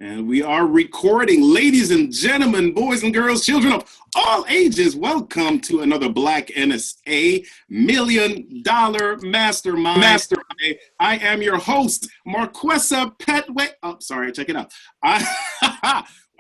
And we are recording. Ladies and gentlemen, boys and girls, children of all ages, welcome to another Black NSA $1 Million Mastermind. I am your host, Marquessa Petway. Oh, sorry, check it out.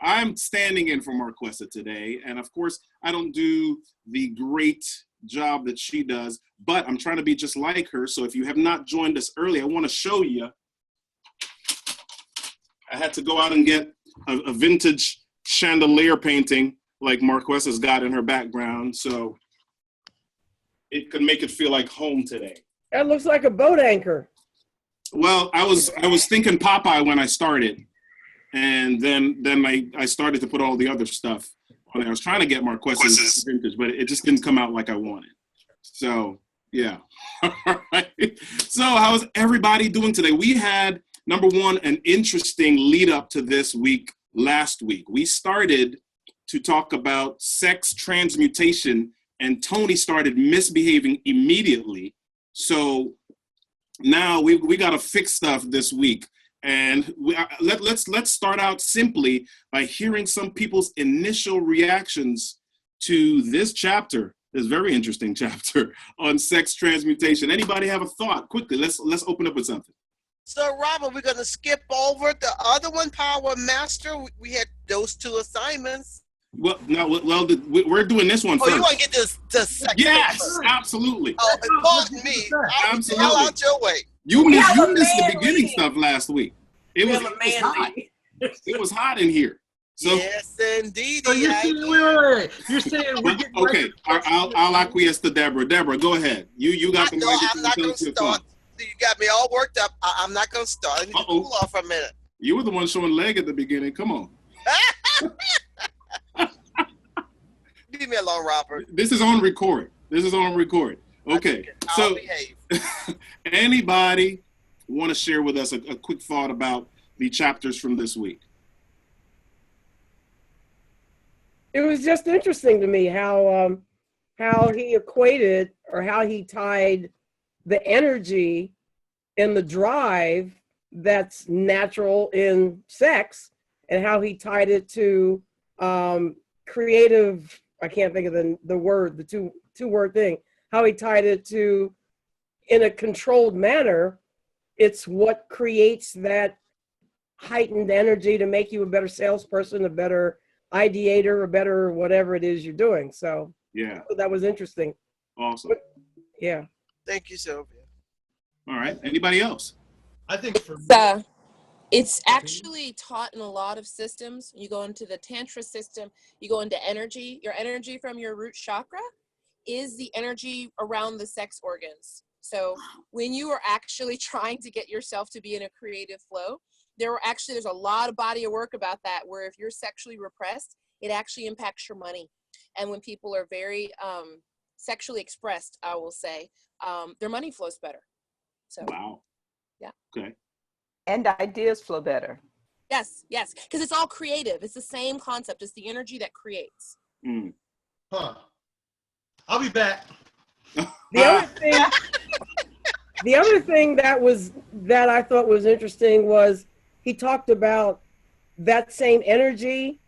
I'm standing in for Marquessa today. And of course, I don't do the great job that she does, but I'm trying to be just like her. So if you have not joined us early, I want to show you. I had to go out and get a vintage chandelier painting like Marquessa's got in her background, so it could make it feel like home today. That looks like a boat anchor. Well, I was thinking Popeye when I started, and then I started to put all the other stuff on there. I was trying to get Marquessa's vintage, but it just didn't come out like I wanted. So, yeah. All right. So, how's everybody doing today? We had, number one, an interesting lead up to this week last week. We started to talk about sex transmutation, and Tony started misbehaving immediately. So now we got to fix stuff this week. And let's start out simply by hearing some people's initial reactions to this chapter, this very interesting chapter on sex transmutation. Anybody have a thought? Quickly, let's open up with something. So, Robert, we're going to skip over the other one, Power Master. We had those two assignments. Well, no, we're doing this one first. Oh, you want to get this second? Yes, absolutely. Oh, pardon me. Absolutely. I'll out your way. You missed the beginning stuff last week. It was hot. It was hot in here. So, yes, indeed. So you're saying, wait. You're saying we're getting okay. I'll acquiesce to Deborah. Deborah, go ahead. You got the mic. I'm not going to start. You got me all worked up. I'm not going to start. I need to cool off for a minute. You were the one showing leg at the beginning. Come on. Leave me alone, Robert. This is on record. Okay. So, anybody want to share with us a quick thought about the chapters from this week? It was just interesting to me how he equated, or how he tied the energy and the drive that's natural in sex, and how he tied it to creative, I can't think of the word, the two-word thing, how he tied it to, in a controlled manner, it's what creates that heightened energy to make you a better salesperson, a better ideator, a better whatever it is you're doing. So yeah, that was interesting. Awesome. Yeah. Thank you, Sylvia. All right. Anybody else? I think for me, it's actually taught in a lot of systems. You go into the Tantra system, you go into energy. Your energy from your root chakra is the energy around the sex organs. So when you are actually trying to get yourself to be in a creative flow, there's a lot of body of work about that, where if you're sexually repressed, it actually impacts your money. And when people are very sexually expressed, I will say, their money flows better. So, wow. Yeah. Okay. And ideas flow better. Yes, because it's all creative. It's the same concept. It's the energy that creates. Mm. Huh. I'll be back. The other thing that I thought was interesting was he talked about that same energy,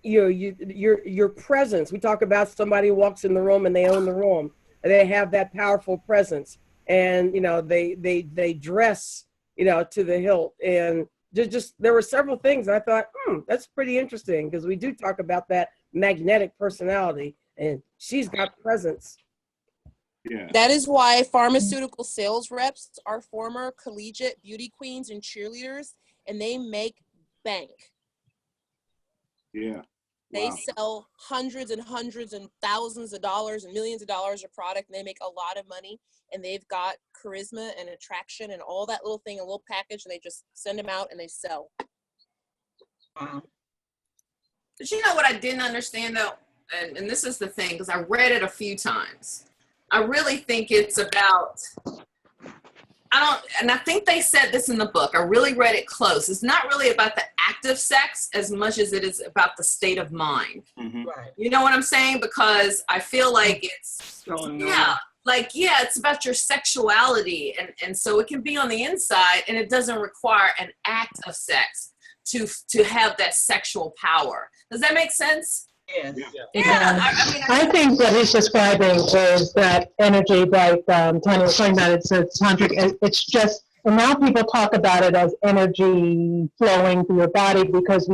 your presence. We talk about somebody who walks in the room and they own the room, and they have that powerful presence, and they dress to the hilt, and just there were several things I thought, that's pretty interesting, because we do talk about that magnetic personality, and she's got presence. Yeah. That is why pharmaceutical sales reps are former collegiate beauty queens and cheerleaders, and they make bank. Yeah. They sell hundreds and hundreds and thousands of dollars and millions of dollars of product, and they make a lot of money, and they've got charisma and attraction and all that little thing, a little package, and they just send them out and they sell. But you know what I didn't understand, though? And this is the thing, because I read it a few times. I really think it's about, and I think they said this in the book. I really read it close. It's not really about the act of sex as much as it is about the state of mind. Mm-hmm. Right. You know what I'm saying? Because I feel like it's, it's about your sexuality. And so it can be on the inside, and it doesn't require an act of sex. to have that sexual power. Does that make sense? Yes. Yeah. I mean, I think what he's describing is that energy, like Tanya was talking about, it's tantric. It's just, and now people talk about it as energy flowing through your body because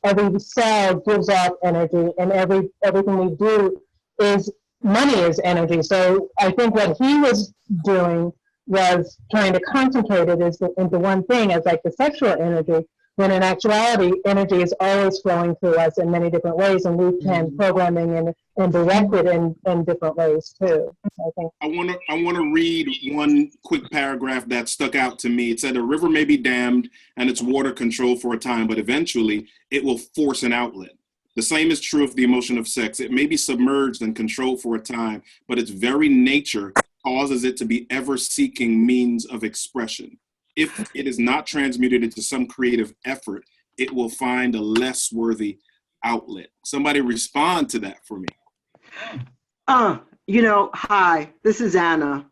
every cell gives off energy, and everything we do is money is energy. So I think what he was doing was trying to concentrate it into one thing as like the sexual energy, when in actuality, energy is always flowing through us in many different ways, and we can programming and direct it in different ways too. I think. I want to read one quick paragraph that stuck out to me. It said, "A river may be dammed and its water controlled for a time, but eventually it will force an outlet. The same is true of the emotion of sex. It may be submerged and controlled for a time, but its very nature causes it to be ever-seeking means of expression. If it is not transmuted into some creative effort, it will find a less worthy outlet." Somebody respond to that for me. Hi, this is Anna.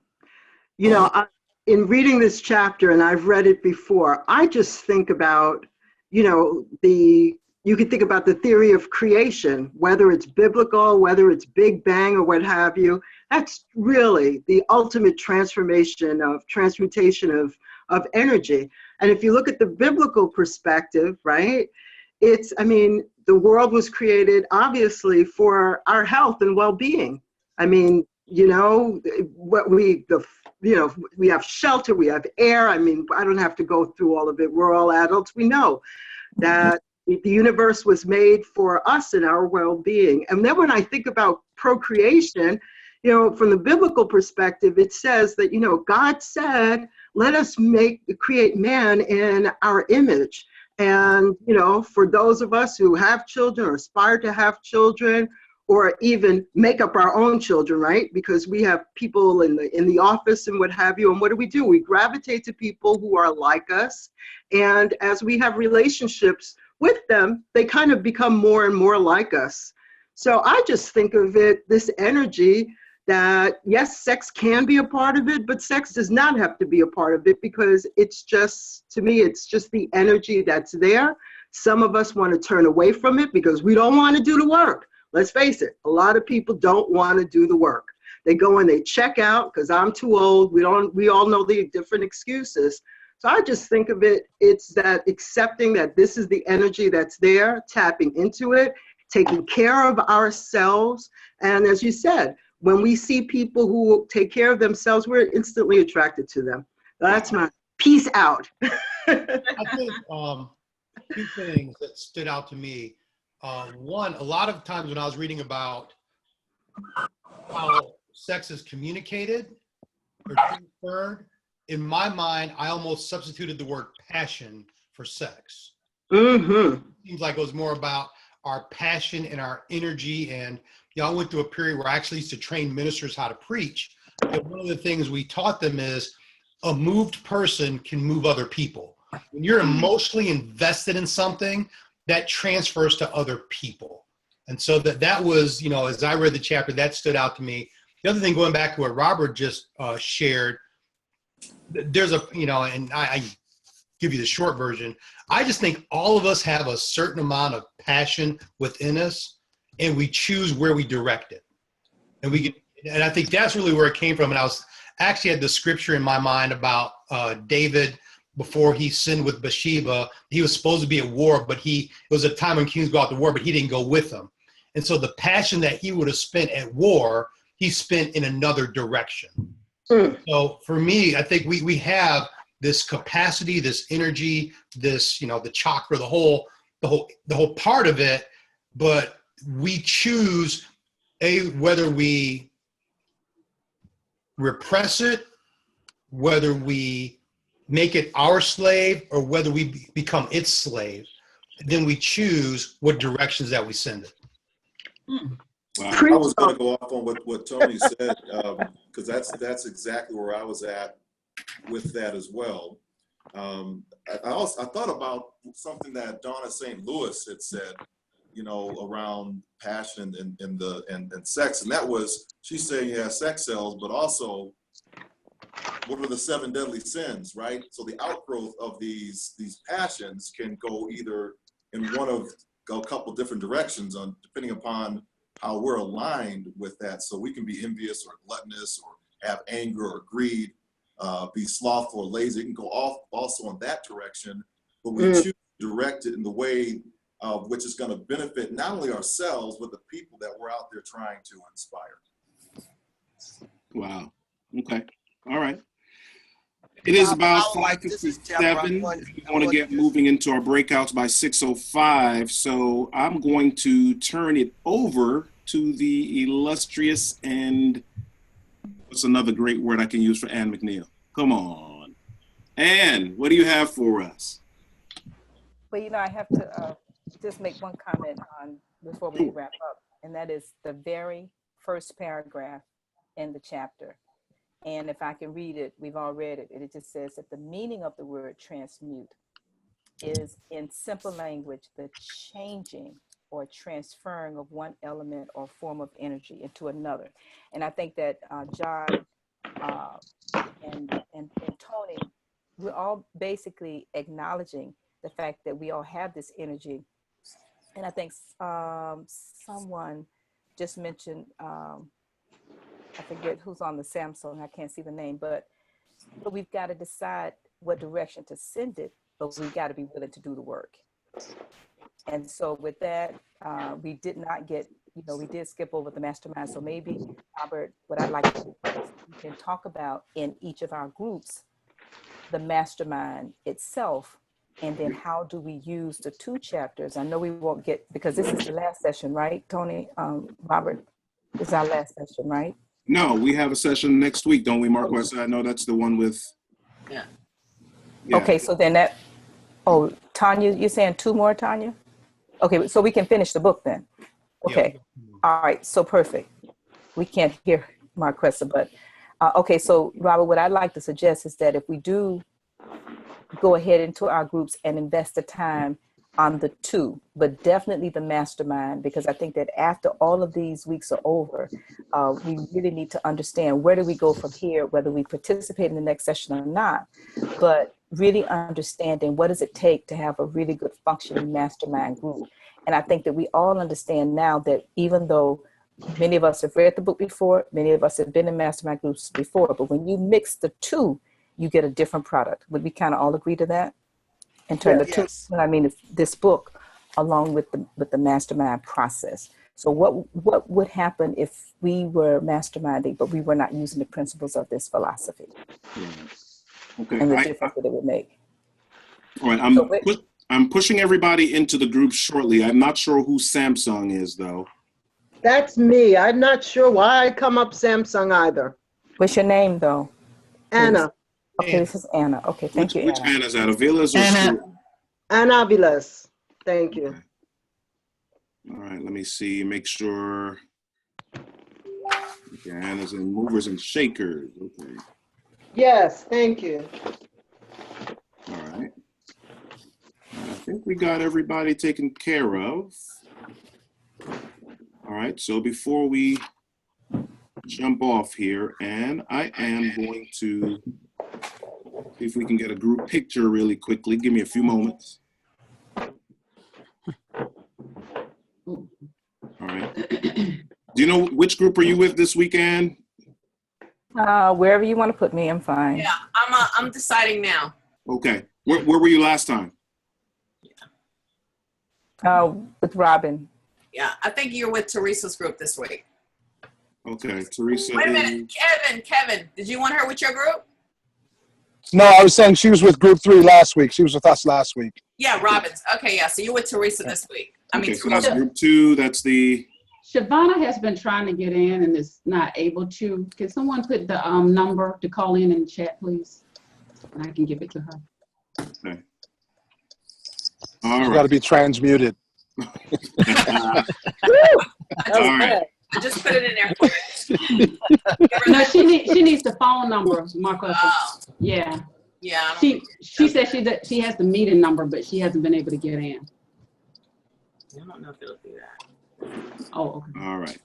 In reading this chapter, and I've read it before, I just think about, you could think about the theory of creation, whether it's biblical, whether it's Big Bang or what have you. That's really the ultimate transmutation of energy. And if you look at the biblical perspective, right, the world was created obviously for our health and well-being. We have shelter, we have air. I don't have to go through all of it. We're all adults. We know that the universe was made for us and our well-being. And then when I think about procreation, from the biblical perspective, it says that, God said, let us create man in our image. And, for those of us who have children or aspire to have children, or even make up our own children, right? Because we have people in the office and what have you. And what do? We gravitate to people who are like us. And as we have relationships with them, they kind of become more and more like us. So I just think of it, this energy, that yes, sex can be a part of it, but sex does not have to be a part of it, because it's just, to me, it's just the energy that's there. Some of us want to turn away from it because we don't want to do the work. Let's face it, a lot of people don't want to do the work. They go and they check out because I'm too old. We all know the different excuses. So I just think of it, it's that accepting that this is the energy that's there, tapping into it, taking care of ourselves. And as you said, when we see people who take care of themselves, we're instantly attracted to them. That's my peace out. I think two things that stood out to me. One, a lot of times when I was reading about how sex is communicated or transferred, in my mind, I almost substituted the word passion for sex. It seems like it was more about our passion and our energy. And I went through a period where I actually used to train ministers how to preach. And one of the things we taught them is a moved person can move other people. When you're emotionally invested in something, that transfers to other people. And so that was, as I read the chapter, that stood out to me. The other thing, going back to what Robert just shared, there's and I give you the short version. I just think all of us have a certain amount of passion within us, and we choose where we direct it. And I think that's really where it came from. And I was actually had the scripture in my mind about David before he sinned with Bathsheba. He was supposed to be at war, but it was a time when kings go out to war, but he didn't go with them. And so the passion that he would have spent at war, he spent in another direction. So for me, I think we have this capacity, this energy, this, the chakra, the whole part of it, but we choose whether we repress it, whether we make it our slave, or whether we become its slave. Then we choose what directions that we send it. Wow. I was going to go off on what Tony said, because that's exactly where I was at with that as well. I thought about something that Donna St. Louis had said, around passion and sex, and that was, she's saying, yeah, sex sells, but also what are the 7 deadly sins, right? So the outgrowth of these passions can go either in one of a couple different directions on depending upon how we're aligned with that. So we can be envious or gluttonous or have anger or greed, be slothful or lazy. It can go off also in that direction, but we choose to direct it in the way which is going to benefit not only ourselves, but the people that we're out there trying to inspire. Wow. Okay. All right. It is about This is 5:57. Deborah. We want to get moving into our breakouts by 6:05. So I'm going to turn it over to the illustrious and what's another great word I can use for Ann McNeil? Come on. Ann, what do you have for us? Well, you know, I have to just make one comment on before we wrap up, and that is the very first paragraph in the chapter. And if I can read it, we've all read it, and it just says that the meaning of the word transmute is, in simple language, the changing or transferring of one element or form of energy into another. And I think that John and Tony, we're all basically acknowledging the fact that we all have this energy. And I think someone just mentioned, I forget who's on the Samsung, I can't see the name, but we've got to decide what direction to send it, but we've got to be willing to do the work. And so with that, we did not get, we did skip over the mastermind. So maybe, Robert, what I'd like to do is we can talk about in each of our groups, the mastermind itself, and then how do we use the 2 chapters? I know we won't get, because this is the last session, right, Tony? Robert, this is our last session, right? No, we have a session next week, don't we, Marquez? I know that's the one with. Yeah. Okay, so then Tanya, you're saying 2 more, Tanya? Okay, so we can finish the book then. Okay, all right, so perfect. We can't hear Marquesa, but okay, so Robert, what I'd like to suggest is that if we do go ahead into our groups and invest the time on the 2, but definitely the mastermind, because I think that after all of these weeks are over, we really need to understand where do we go from here, whether we participate in the next session or not, but really understanding what does it take to have a really good functioning mastermind group. And I think that we all understand now that even though many of us have read the book before, many of us have been in mastermind groups before, but when you mix the 2, you get a different product. Would we kind of all agree to that? And turn the 2, I mean, this book along with the mastermind process. So what would happen if we were masterminding, but we were not using the principles of this philosophy? Okay. And the difference that it would make. All right, I'm pushing everybody into the group shortly. I'm not sure who Samsung is, though. That's me. I'm not sure why I come up Samsung either. What's your name, though? Anna. Okay, this is Anna. Okay, thank you, Which Anna. Anna is that? Avila's or Stuart? Anna Vilas. Thank you. Okay. All right, let me see. Make sure. Okay, Anna's in movers and shakers. Okay. Yes, thank you. All right. I think we got everybody taken care of. All right, so before we jump off here, and I am going to see if we can get a group picture really quickly. Give me a few moments. All right. Do you know which group are you with this weekend? Wherever you want to put me, I'm fine. Yeah, I'm deciding now. Okay. Where were you last time? With Robin. Yeah, I think you're with Teresa's group this week. Okay, Teresa. Wait a minute, Kevin, did you want her with your group? No, I was saying she was with group 3 last week. She was with us last week. Yeah, Robin's. Okay, yeah, so you're with Teresa this week. Okay, so that's group 2. That's the... Shavana has been trying to get in and is not able to. Can someone put the number to call in the chat, please? And I can give it to her. Okay. She's got to be transmuted. All right. I just put it in there for you. No, she needs the phone number, Marcus. Yeah. Yeah. She said she has the meeting number, but she hasn't been able to get in. I don't know if it'll do that. Oh, okay. All right.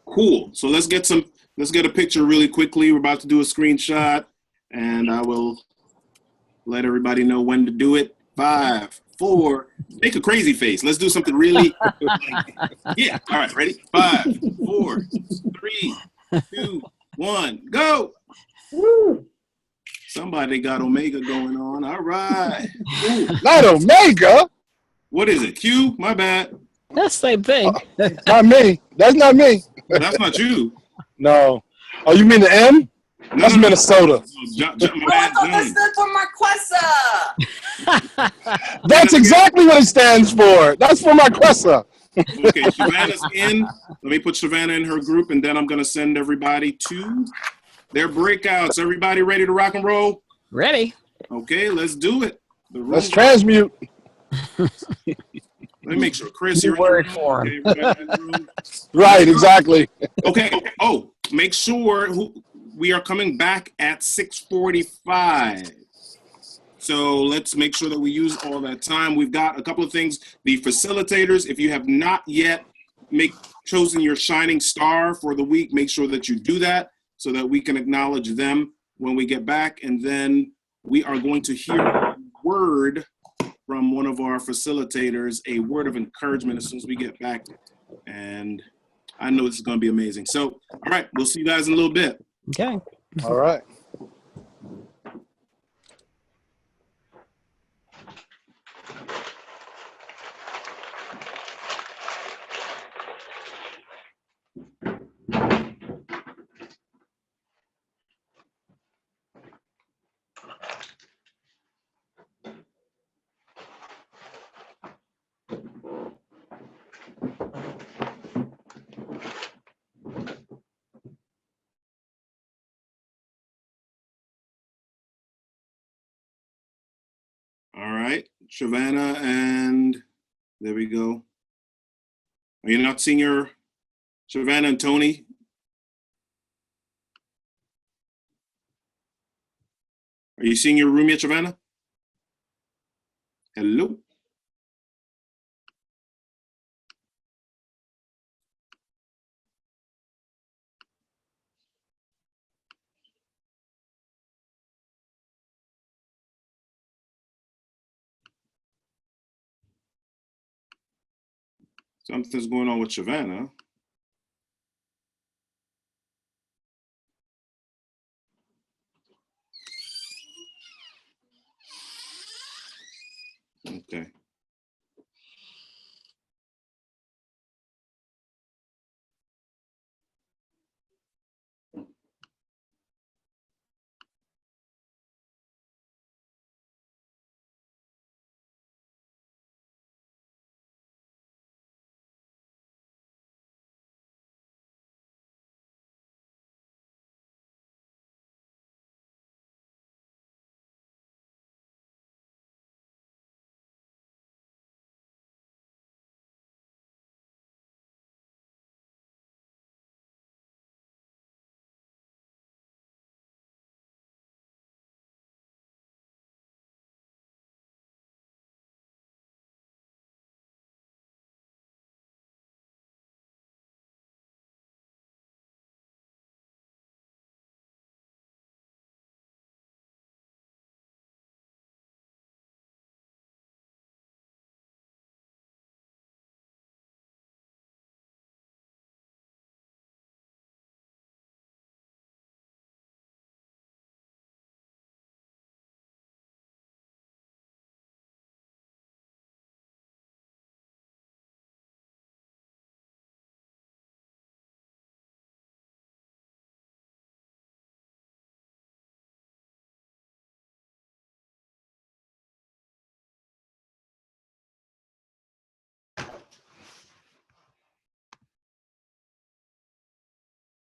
Cool. So let's get a picture really quickly. We're about to do a screenshot. and I will let everybody know when to do it. 5, 4, make a crazy face. Let's do something really, yeah. All right, ready? 5, 4, 3, 2, 1, go. Woo. Somebody got Omega going on. All right. Ooh. Not Omega. What is it? Q? My bad. That's the same thing. Not me. That's not me. That's not you. No. Oh, you mean the M? That's Minnesota. My I bad, thought that John. stood for Marquesa. That's exactly what it stands for. That's for Marquesa. Okay, Savannah's in. Let me put Savannah in her group, and then I'm going to send everybody to their breakouts. Everybody ready to rock and roll? Ready. Okay, let's do it. Let's transmute. Let me make sure. Chris, you're word in the for room. Okay, everybody in the room. Right, exactly. Okay. Oh, make sure we are coming back at 6:45. So let's make sure that we use all that time. We've got a couple of things. The facilitators, if you have not yet chosen your shining star for the week, make sure that you do that so that we can acknowledge them when we get back. And then we are going to hear a word from one of our facilitators, a word of encouragement as soon as we get back. And I know this is going to be amazing. So, all right, we'll see you guys in a little bit. Okay. All right. All right, Savannah, and there we go. Are you not seeing your Savannah and Tony? Are you seeing your room yet, Savannah? Hello? Something's going on with Savannah.